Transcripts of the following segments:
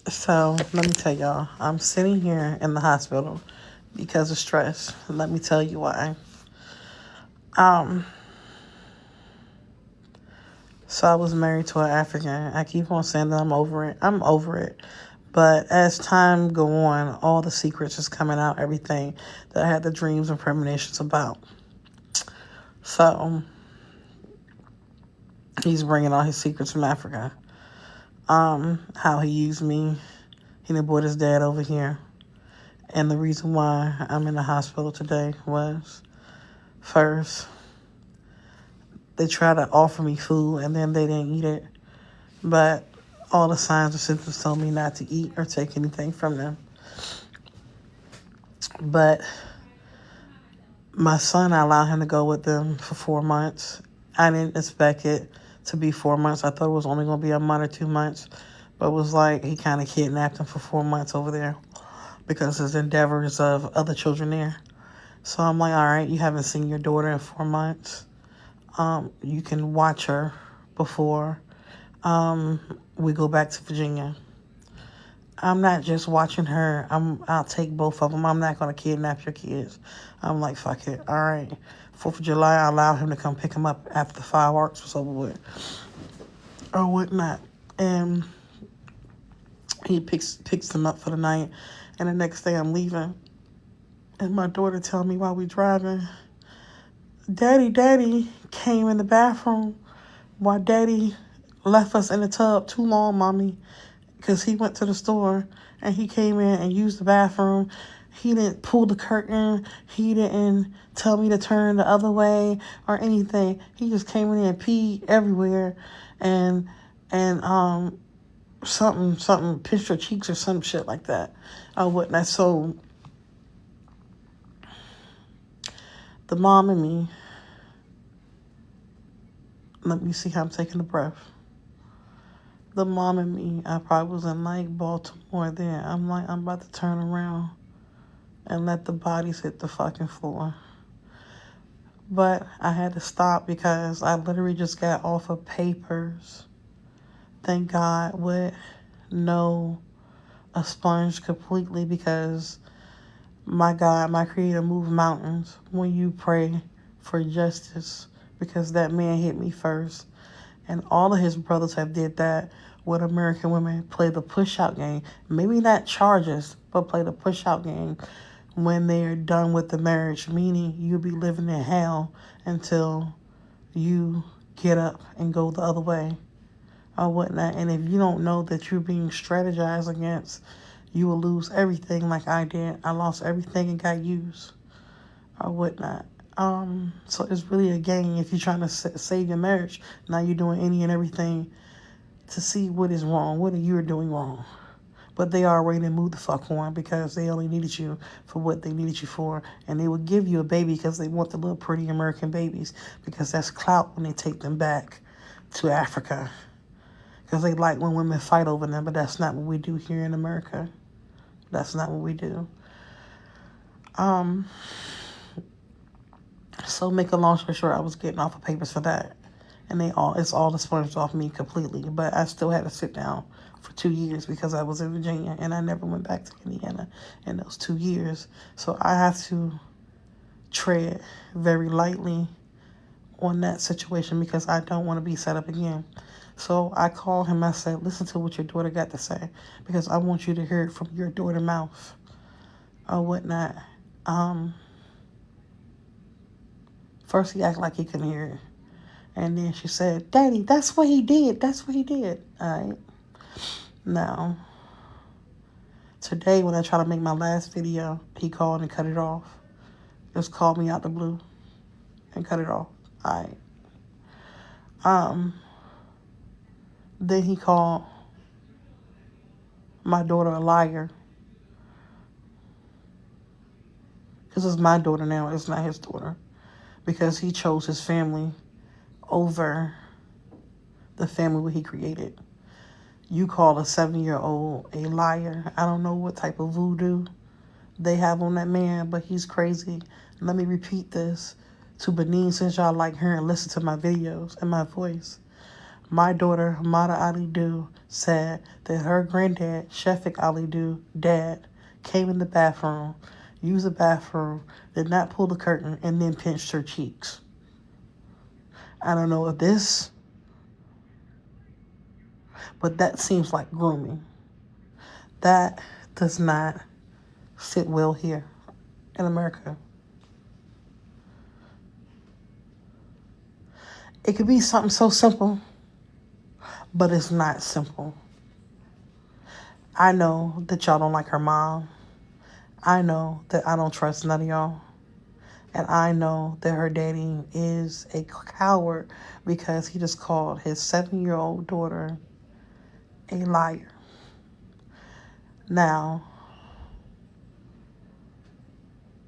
So let me tell y'all, I'm sitting here in the hospital because of stress. Let me tell you why. Um, so I was married to an African. I keep on saying that I'm over it. I'm over it. But as time go on, all the secrets is coming out, everything that I had the dreams and premonitions about. So he's bringing all his secrets from Africa. How he used me. He done brought his dad over here. And the reason why I'm in the hospital today was, first, they tried to offer me food and then they didn't eat it. But all the signs and symptoms told me not to eat or take anything from them. But my son, I allowed him to go with them for 4 months. I didn't expect it to be 4 months. I thought it was only going to be a month or 2 months. But it was like he kind of kidnapped him for 4 months over there because his endeavors of other children there. So I'm like, all right, you haven't seen your daughter in 4 months. You can watch her before we go back to Virginia. I'm not just watching her. I'll take both of them. I'm not going to kidnap your kids. I'm like, fuck it. All right. 4th of July, I allow him to come pick him up after the fireworks was over with. Or whatnot. And he picks them up for the night. And the next day I'm leaving. And my daughter telling me while we driving, Daddy came in the bathroom while Daddy left us in the tub too long, Mommy. Because he went to the store and he came in and used the bathroom. He didn't pull the curtain. He didn't tell me to turn the other way or anything. He just came in and peed everywhere and something pinched her cheeks or some shit like that. Or whatnot. So the mom and me, let me see how I'm taking a breath. The mom and me, I probably was in like Baltimore then. I'm like, I'm about to turn around and let the bodies hit the fucking floor. But I had to stop because I literally just got off of papers. Thank God, with no a sponge completely, because my God, my Creator moved mountains when you pray for justice, because that man hit me first. And all of his brothers have did that with American women. Play the push-out game. Maybe not charges, but play the push-out game when they are done with the marriage, meaning you'll be living in hell until you get up and go the other way or whatnot. And if you don't know that you're being strategized against, you will lose everything like I did. I lost everything and got used or whatnot. So it's really a game if you're trying to save your marriage. Now you're doing any and everything to see what is wrong, what you're doing wrong. But they already moved the fuck on because they only needed you for what they needed you for. And they will give you a baby because they want the little pretty American babies, because that's clout when they take them back to Africa. Because they like when women fight over them, but that's not what we do here in America. That's not what we do. So make a long story short, I was getting off of papers for that. And it's all expunged off me completely. But I still had to sit down for 2 years because I was in Virginia and I never went back to Indiana in those 2 years. So I have to tread very lightly on that situation because I don't want to be set up again. So I called him. I said, listen to what your daughter got to say, because I want you to hear it from your daughter's mouth or whatnot. First he acted like he couldn't hear it. And then she said, Daddy, that's what he did. That's what he did. All right. Now, today when I try to make my last video, he called and cut it off. Just called me out the blue and cut it off. All right. Then he called my daughter a liar. Because it's my daughter now. It's not his daughter. Because he chose his family over the family he created. You call a 7-year-old a liar. I don't know what type of voodoo they have on that man, but he's crazy. Let me repeat this to Benin, since y'all like her and listen to my videos and my voice. My daughter, Mata Ali Du, said that her granddad, Shefik Ali Du, dad, came in the bathroom, used the bathroom, did not pull the curtain, and then pinched her cheeks. I don't know if this, but that seems like grooming. That does not sit well here in America. It could be something so simple, but it's not simple. I know that y'all don't like her mom. I know that I don't trust none of y'all. And I know that her daddy is a coward because he just called his 7-year-old daughter a liar. Now,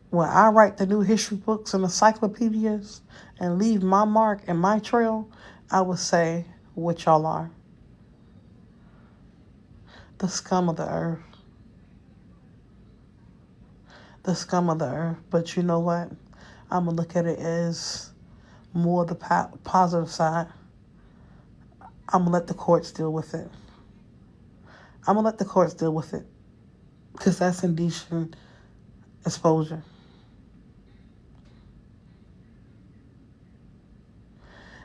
when I write the new history books and encyclopedias and leave my mark and my trail, I would say what y'all are. The scum of the earth. The scum of the earth. But you know what? I'm going to look at it as more the positive side. I'm going to let the courts deal with it. I'm going to let the courts deal with it. Because that's indecent exposure.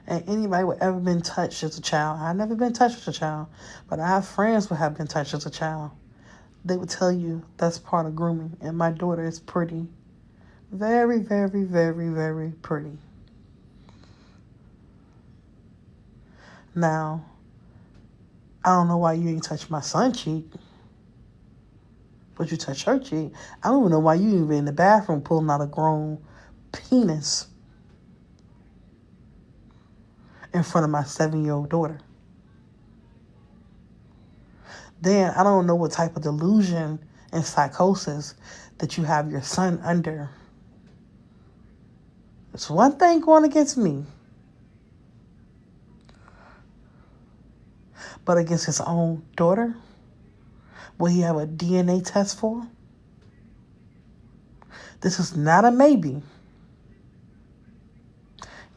And anybody would ever been touched as a child. I've never been touched as a child. But I have friends who have been touched as a child. They would tell you that's part of grooming. And my daughter is pretty. Very, very, very, very pretty. Now, I don't know why you ain't touch my son's cheek. But you touch her cheek. I don't even know why you even in the bathroom pulling out a grown penis in front of my 7-year-old daughter. Then I don't know what type of delusion and psychosis that you have your son under. It's one thing going against me, but against his own daughter, will he have a DNA test for? This is not a maybe.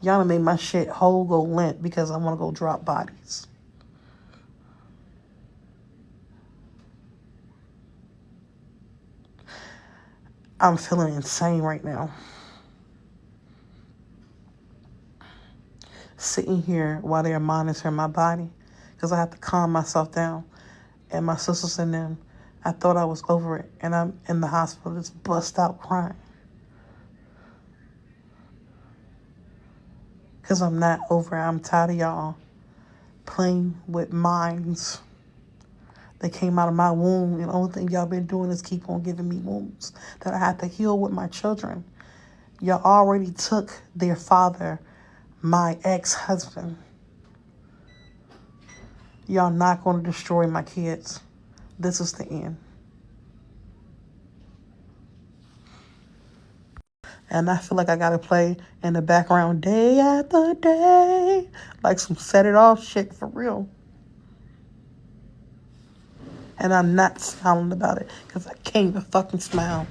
Y'all done made my shit whole go limp because I want to go drop bodies. I'm feeling insane right now. Sitting here while they're monitoring my body because I have to calm myself down. And my sisters and them, I thought I was over it. And I'm in the hospital just bust out crying. Because I'm not over it. I'm tired of y'all playing with minds that came out of my womb. And the only thing y'all been doing is keep on giving me wounds that I have to heal with my children. Y'all already took their father, my ex-husband. Y'all not going to destroy my kids. This is the end. And I feel like I got to play in the background day after day. Like some set it off shit for real. And I'm not smiling about it because I can't even fucking smile.